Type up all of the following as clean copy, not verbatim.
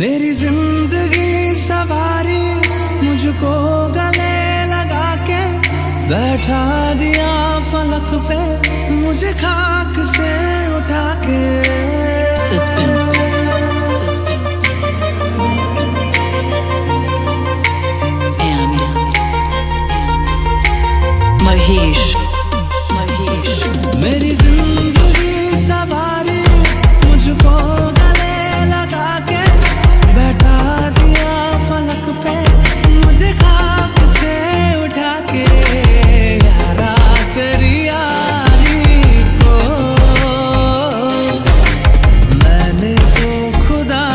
मेरी जिंदगी सवारी मुझको गले लगा के बैठा दिया फलक पे मुझे खाक से उठा के। Mahesh. मेरी जिंदगी सवारी मुझको गले लगा के बैठा दिया फलक पे मुझे खाक से उठा के। यारा तेरी यारी को मैंने तो खुदा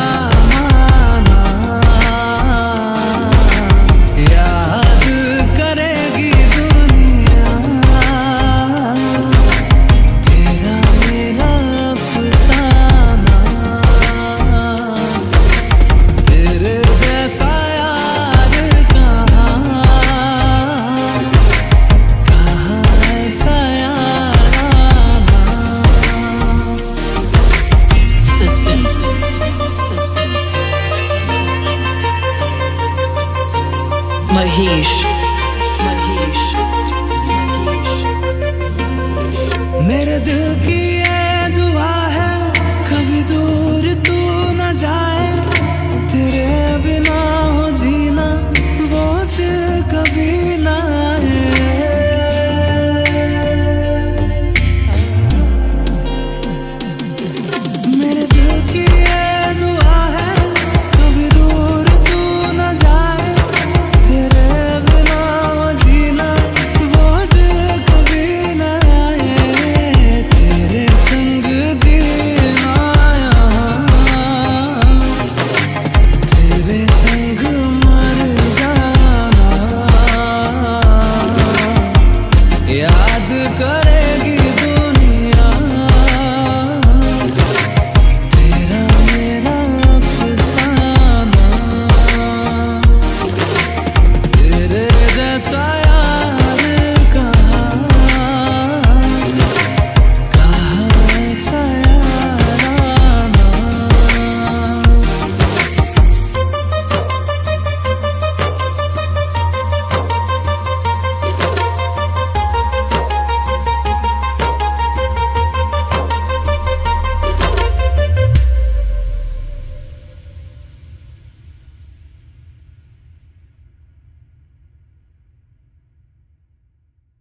माना, याद करेगी दुनिया तेरा मेरा अफसाना। तेरे जैसा यार कहाँ ऐसा याराना। Mahesh.